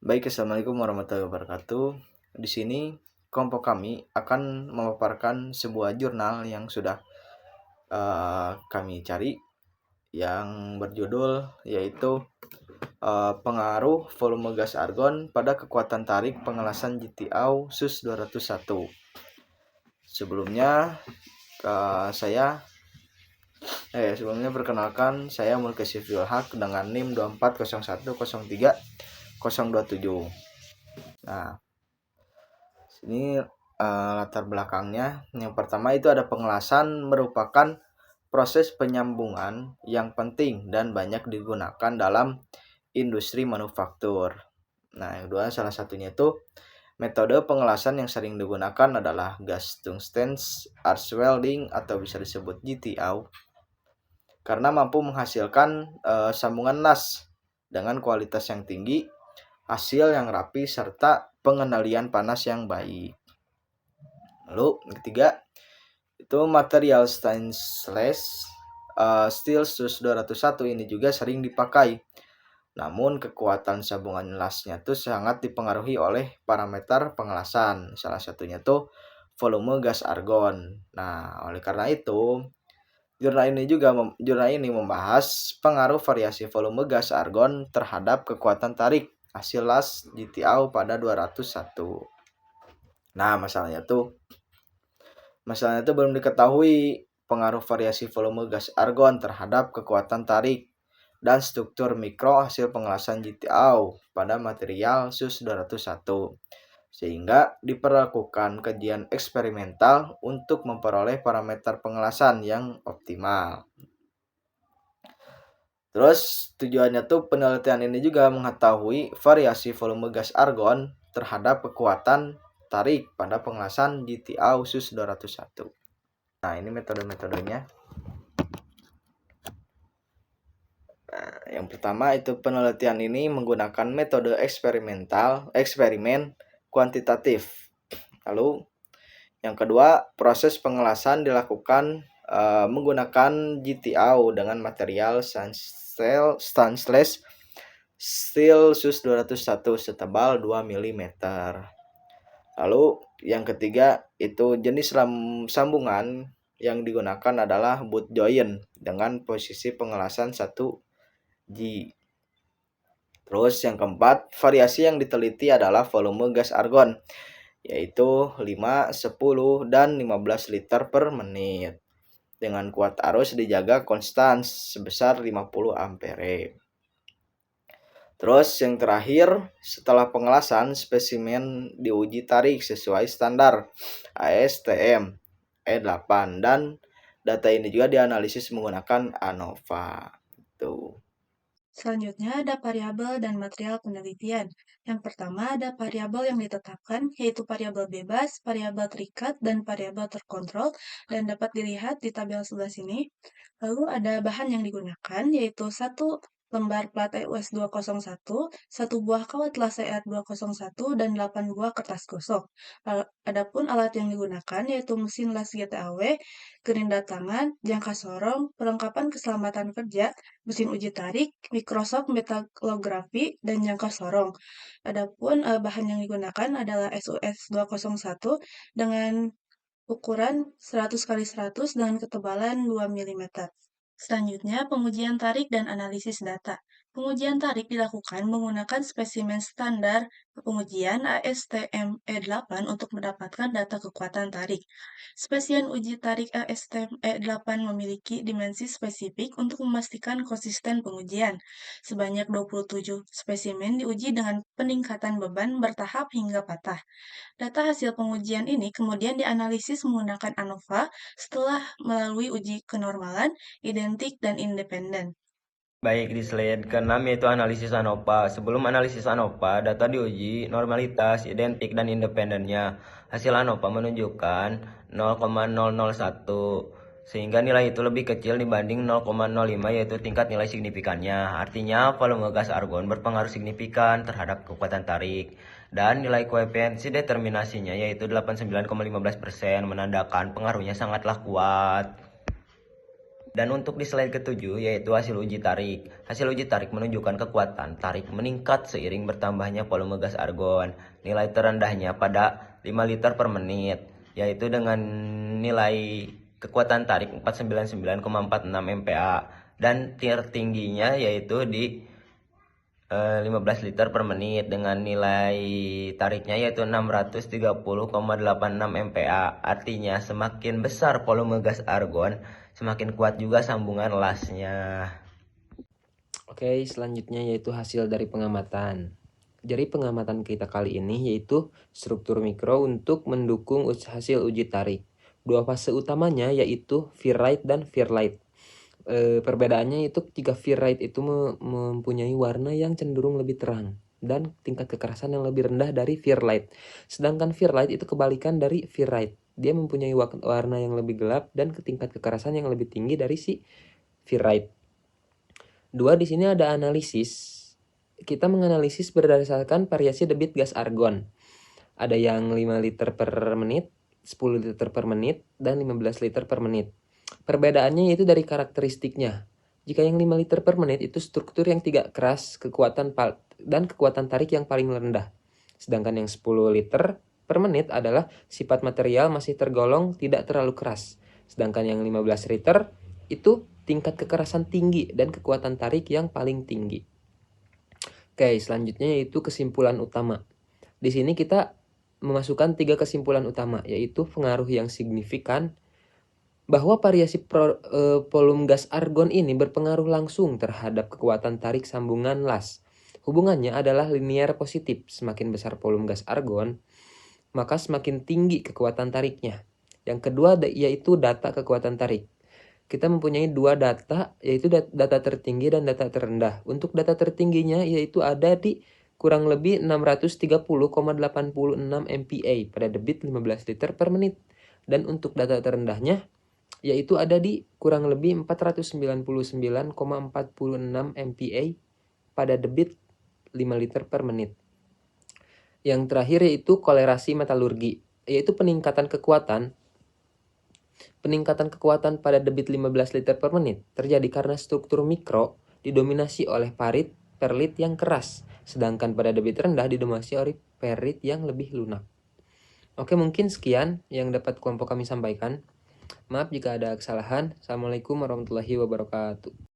Baik, assalamualaikum warahmatullahi wabarakatuh. Di sini kelompok kami akan memaparkan sebuah jurnal yang sudah kami cari, yang berjudul yaitu pengaruh volume gas argon pada kekuatan tarik pengelasan GTAU SUS 201. Sebelumnya sebelumnya perkenalkan, saya Mulkesi Haq dengan NIM 24010103027. Nah, ini latar belakangnya. Yang pertama itu ada pengelasan merupakan proses penyambungan yang penting dan banyak digunakan dalam industri manufaktur. Nah, yang kedua salah satunya itu metode pengelasan yang sering digunakan adalah gas tungsten arc welding atau bisa disebut GTAU, karena mampu menghasilkan sambungan las dengan kualitas yang tinggi, hasil yang rapi, serta pengendalian panas yang baik. Lalu yang ketiga itu material stainless steel SUS 201 ini juga sering dipakai. Namun kekuatan sambungan lasnya tuh sangat dipengaruhi oleh parameter pengelasan. Salah satunya tuh volume gas argon. Nah, oleh karena itu jurnal ini membahas pengaruh variasi volume gas argon terhadap kekuatan tarik hasil las GTAU pada 201. Nah, masalahnya tuh belum diketahui pengaruh variasi volume gas argon terhadap kekuatan tarik dan struktur mikro hasil pengelasan GTAU pada material SUS 201, sehingga diperlakukan kajian eksperimental untuk memperoleh parameter pengelasan yang optimal. Terus tujuannya tuh penelitian ini juga mengetahui variasi volume gas argon terhadap kekuatan tarik pada pengelasan GTAU SUS 201. Nah, ini metode-metodenya. Nah, yang pertama itu penelitian ini menggunakan metode eksperimen kuantitatif. Lalu yang kedua, proses pengelasan dilakukan menggunakan GTAU dengan material stainless steel SUS 201 setebal 2 mm. Lalu yang ketiga itu jenis sambungan yang digunakan adalah butt joint dengan posisi pengelasan 1G. Terus yang keempat, variasi yang diteliti adalah volume gas argon, yaitu 5, 10, dan 15 liter per menit. Dengan kuat arus dijaga konstan sebesar 50 ampere. Terus yang terakhir, setelah pengelasan, spesimen diuji tarik sesuai standar ASTM E8 dan data ini juga dianalisis menggunakan ANOVA. Selanjutnya ada variabel dan material penelitian. Yang pertama ada variabel yang ditetapkan, yaitu variabel bebas, variabel terikat, dan variabel terkontrol, dan dapat dilihat di tabel sebelah sini. Lalu ada bahan yang digunakan, yaitu 1 lembar plat EUS 201, 1 buah kawat las ER 201, dan 8 buah kertas gosok. Adapun alat yang digunakan, yaitu mesin las GTAW, gerinda tangan, jangka sorong, perlengkapan keselamatan kerja, mesin uji tarik, Microsoft metalografi, dan jangka sorong. Adapun bahan yang digunakan adalah SUS 201 dengan ukuran 100 kali 100 dengan ketebalan 2 mm. Selanjutnya, pengujian tarik dan analisis data. Pengujian tarik dilakukan menggunakan spesimen standar pengujian ASTM E8 untuk mendapatkan data kekuatan tarik. Spesimen uji tarik ASTM E8 memiliki dimensi spesifik untuk memastikan konsisten pengujian. Sebanyak 27 spesimen diuji dengan peningkatan beban bertahap hingga patah. Data hasil pengujian ini kemudian dianalisis menggunakan ANOVA setelah melalui uji kenormalan, identik, dan independen. Baik, di slide ke-6 yaitu analisis ANOVA. Sebelum analisis ANOVA, data diuji normalitas, identik, dan independennya. Hasil ANOVA menunjukkan 0,001, sehingga nilai itu lebih kecil dibanding 0,05 yaitu tingkat nilai signifikannya. Artinya volume gas argon berpengaruh signifikan terhadap kekuatan tarik. Dan nilai koefisiensi determinasinya yaitu 89,15% menandakan pengaruhnya sangatlah kuat. Dan untuk di slide ke-7 yaitu hasil uji tarik. Hasil uji tarik menunjukkan kekuatan tarik meningkat seiring bertambahnya volume gas argon. Nilai terendahnya pada 5 liter per menit, yaitu dengan nilai kekuatan tarik 499,46 MPa. Dan tertingginya yaitu di 15 liter per menit dengan nilai tariknya yaitu 630,86 MPa. Artinya semakin besar volume gas argon, semakin kuat juga sambungan lasnya. Oke, selanjutnya yaitu hasil dari pengamatan. Jadi pengamatan kita kali ini yaitu struktur mikro untuk mendukung hasil uji tarik. Dua fase utamanya yaitu ferrite dan ferrite. Perbedaannya itu jika ferrite itu mempunyai warna yang cenderung lebih terang dan tingkat kekerasan yang lebih rendah dari ferrite. Sedangkan ferrite itu kebalikan dari ferrite. Dia mempunyai warna yang lebih gelap dan tingkat kekerasan yang lebih tinggi dari si ferrite. Dua, di sini ada analisis. Kita menganalisis berdasarkan variasi debit gas argon. Ada yang 5 liter per menit, 10 liter per menit, dan 15 liter per menit. Perbedaannya yaitu dari karakteristiknya. Jika yang 5 liter per menit itu struktur yang tidak keras, dan kekuatan tarik yang paling rendah. Sedangkan yang 10 liter per menit adalah sifat material masih tergolong tidak terlalu keras. Sedangkan yang 15 liter itu tingkat kekerasan tinggi dan kekuatan tarik yang paling tinggi. Oke, selanjutnya yaitu kesimpulan utama. Di sini kita memasukkan 3 kesimpulan utama, yaitu pengaruh yang signifikan, bahwa variasi volume gas argon ini berpengaruh langsung terhadap kekuatan tarik sambungan las. Hubungannya adalah linear positif. Semakin besar volume gas argon, maka semakin tinggi kekuatan tariknya. Yang kedua yaitu data kekuatan tarik. Kita mempunyai 2 data, yaitu data tertinggi dan data terendah. Untuk data tertingginya yaitu ada di kurang lebih 630,86 MPa pada debit 15 liter per menit. Dan untuk data terendahnya yaitu ada di kurang lebih 499,46 MPa pada debit 5 liter per menit. Yang terakhir yaitu kolerasi metalurgi, yaitu peningkatan kekuatan pada debit 15 liter per menit terjadi karena struktur mikro didominasi oleh perlit yang keras, sedangkan pada debit rendah didominasi oleh perlit yang lebih lunak. Oke, mungkin sekian yang dapat kelompok kami sampaikan. Maaf jika ada kesalahan. Assalamualaikum warahmatullahi wabarakatuh.